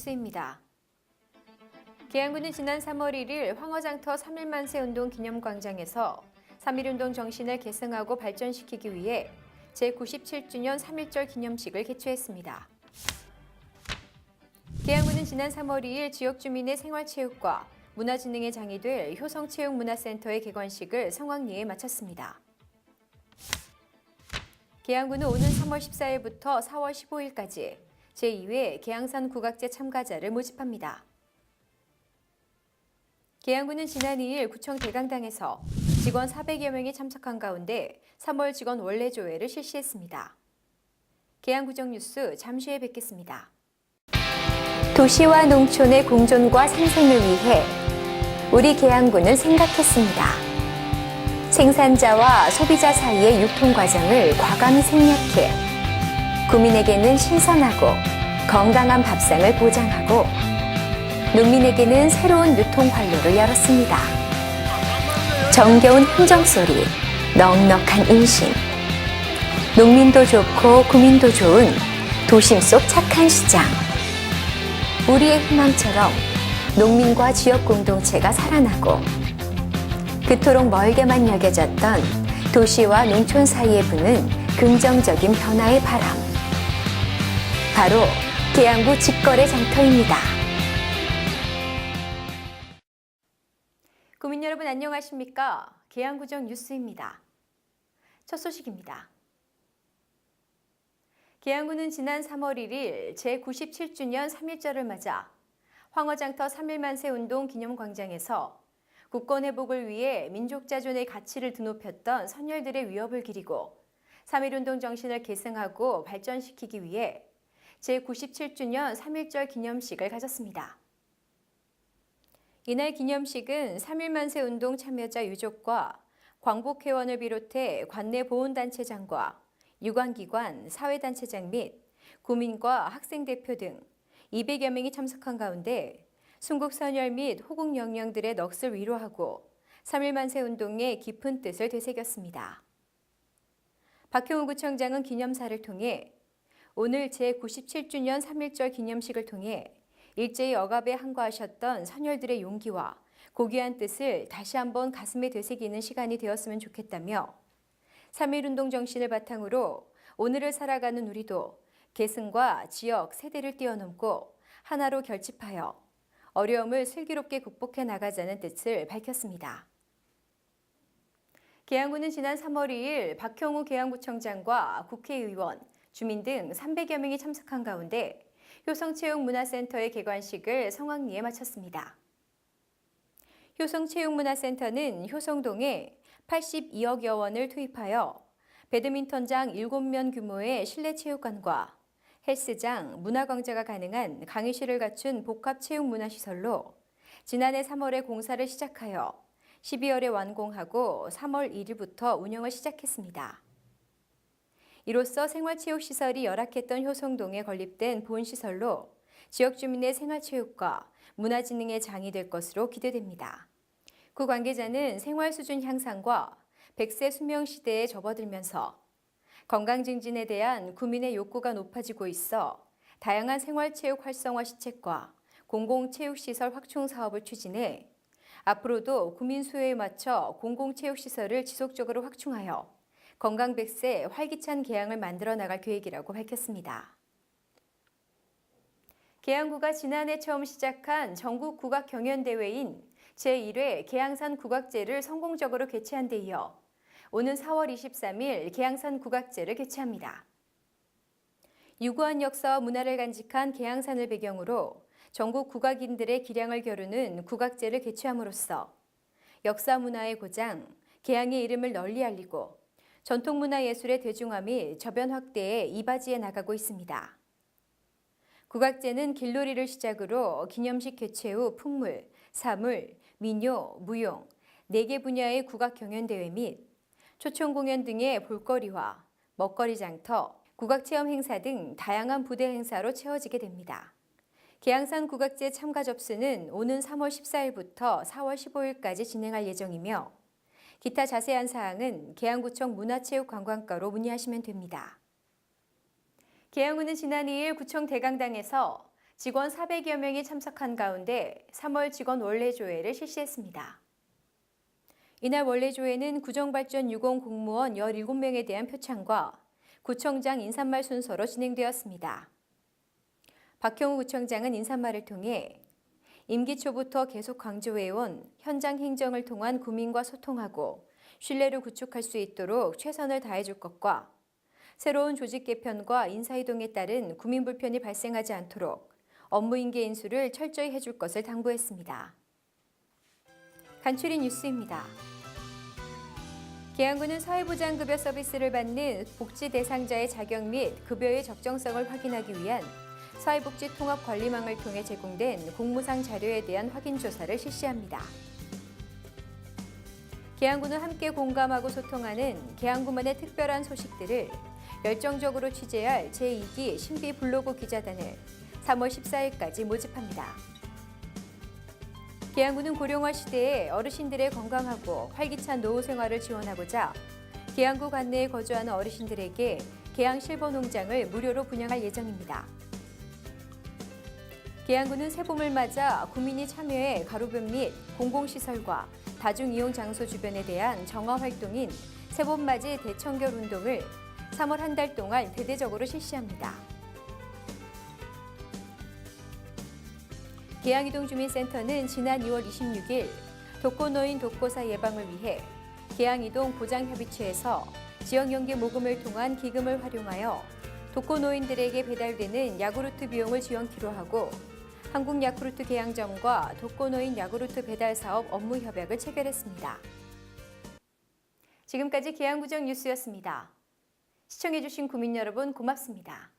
뉴스입니다. 계양구는 지난 3월 1일 황허장터 3.1 만세 운동 기념광장에서 3.1운동 정신을 계승하고 발전시키기 위해 제97주년 3.1절 기념식을 개최했습니다. 계양구는 지난 3월 2일 지역 주민의 생활체육과 문화진흥의 장이 될 효성체육문화센터의 개관식을 성황리에 마쳤습니다. 계양구는 오는 3월 14일부터 4월 15일까지 제2회 계양산 국악제 참가자를 모집합니다. 계양구는 지난 2일 구청 대강당에서 직원 400여 명이 참석한 가운데 3월 직원 원래조회를 실시했습니다. 계양구정 뉴스 잠시 후에 뵙겠습니다. 도시와 농촌의 공존과 상생을 위해 우리 계양구는 생각했습니다. 생산자와 소비자 사이의 유통 과정을 과감히 생략해 구민에게는 신선하고 건강한 밥상을 보장하고 농민에게는 새로운 유통 활로를 열었습니다. 정겨운 흥정소리, 넉넉한 인심, 농민도 좋고 구민도 좋은 도심 속 착한 시장. 우리의 희망처럼 농민과 지역 공동체가 살아나고 그토록 멀게만 여겨졌던 도시와 농촌 사이에 부는 긍정적인 변화의 바람. 바로 계양구 직거래 장터입니다. 구민 여러분 안녕하십니까? 계양구정 뉴스입니다. 첫 소식입니다. 계양구는 지난 3월 1일 제97주년 3.1절을 맞아 황허장터 3.1 만세 운동 기념광장에서 국권 회복을 위해 민족자존의 가치를 드높였던 선열들의 위협을 기리고 3.1운동 정신을 계승하고 발전시키기 위해 제97주년 3.1절 기념식을 가졌습니다. 이날 기념식은 3.1 만세 운동 참여자 유족과 광복회원을 비롯해 관내 보훈단체장과 유관기관, 사회단체장 및 구민과 학생대표 등 200여 명이 참석한 가운데 순국선열 및 호국영령들의 넋을 위로하고 3.1 만세 운동의 깊은 뜻을 되새겼습니다. 박형우 구청장은 기념사를 통해 오늘 제97주년 3.1절 기념식을 통해 일제히 억압에 항거하셨던 선열들의 용기와 고귀한 뜻을 다시 한번 가슴에 되새기는 시간이 되었으면 좋겠다며 3.1운동 정신을 바탕으로 오늘을 살아가는 우리도 계승과 지역, 세대를 뛰어넘고 하나로 결집하여 어려움을 슬기롭게 극복해 나가자는 뜻을 밝혔습니다. 계양구는 지난 3월 2일 박형우 계양구청장과 국회의원, 주민 등 300여 명이 참석한 가운데 효성체육문화센터의 개관식을 성황리에 마쳤습니다. 효성체육문화센터는 효성동에 82억여 원을 투입하여 배드민턴장 7면 규모의 실내 체육관과 헬스장, 문화광자가 가능한 강의실을 갖춘 복합체육문화시설로 지난해 3월에 공사를 시작하여 12월에 완공하고 3월 1일부터 운영을 시작했습니다. 이로써 생활체육시설이 열악했던 효성동에 건립된 본시설로 지역 주민의 생활체육과 문화진흥의 장이 될 것으로 기대됩니다. 구 관계자는 생활 수준 향상과 100세 수명 시대에 접어들면서 건강 증진에 대한 구민의 욕구가 높아지고 있어 다양한 생활체육 활성화 시책과 공공체육시설 확충 사업을 추진해 앞으로도 구민 수요에 맞춰 공공체육시설을 지속적으로 확충하여 건강 100세 활기찬 계양을 만들어 나갈 계획이라고 밝혔습니다. 계양구가 지난해 처음 시작한 전국 국악 경연대회인 제1회 계양산 국악제를 성공적으로 개최한 데 이어 오는 4월 23일 계양산 국악제를 개최합니다. 유구한 역사와 문화를 간직한 계양산을 배경으로 전국 국악인들의 기량을 겨루는 국악제를 개최함으로써 역사 문화의 고장, 계양의 이름을 널리 알리고 전통문화예술의 대중화및 저변 확대에 이바지해 나가고 있습니다. 국악제는 길놀이를 시작으로 기념식 개최 후 풍물, 사물, 민요, 무용, 4개 분야의 국악 경연대회 및 초청 공연 등의 볼거리와 먹거리 장터, 국악체험 행사 등 다양한 부대 행사로 채워지게 됩니다. 계양산 국악제 참가 접수는 오는 3월 14일부터 4월 15일까지 진행할 예정이며 기타 자세한 사항은 계양구청 문화체육관광과로 문의하시면 됩니다. 계양구는 지난 2일 구청 대강당에서 직원 400여 명이 참석한 가운데 3월 직원 원래조회를 실시했습니다. 이날 원래조회는 구정발전 유공 공무원 17명에 대한 표창과 구청장 인사말 순서로 진행되었습니다. 박형우 구청장은 인사말을 통해 임기 초부터 계속 강조해온 현장 행정을 통한 구민과 소통하고 신뢰를 구축할 수 있도록 최선을 다해줄 것과 새로운 조직 개편과 인사이동에 따른 구민 불편이 발생하지 않도록 업무 인계 인수를 철저히 해줄 것을 당부했습니다. 간추린 뉴스입니다. 계양구는 사회보장급여 서비스를 받는 복지 대상자의 자격 및 급여의 적정성을 확인하기 위한 사회복지통합관리망을 통해 제공된 공무상 자료에 대한 확인 조사를 실시합니다. 계양구는 함께 공감하고 소통하는 계양구만의 특별한 소식들을 열정적으로 취재할 제2기 신비 블로그 기자단을 3월 14일까지 모집합니다. 계양구는 고령화 시대에 어르신들의 건강하고 활기찬 노후 생활을 지원하고자 계양구 관내에 거주하는 어르신들에게 계양 실버농장을 무료로 분양할 예정입니다. 계양구는 새봄을 맞아 구민이 참여해 가로변 및 공공시설과 다중이용 장소 주변에 대한 정화 활동인 새봄맞이 대청결 운동을 3월 한 달 동안 대대적으로 실시합니다. 계양이동주민센터는 지난 2월 26일 독거노인 독거사 예방을 위해 계양이동 보장협의체에서 지역연계 모금을 통한 기금을 활용하여 독거노인들에게 배달되는 야구르트 비용을 지원키로 하고 한국야쿠르트 계양점과 독거노인 야구르트 배달 사업 업무 협약을 체결했습니다. 지금까지 계양구정 뉴스였습니다. 시청해주신 구민 여러분 고맙습니다.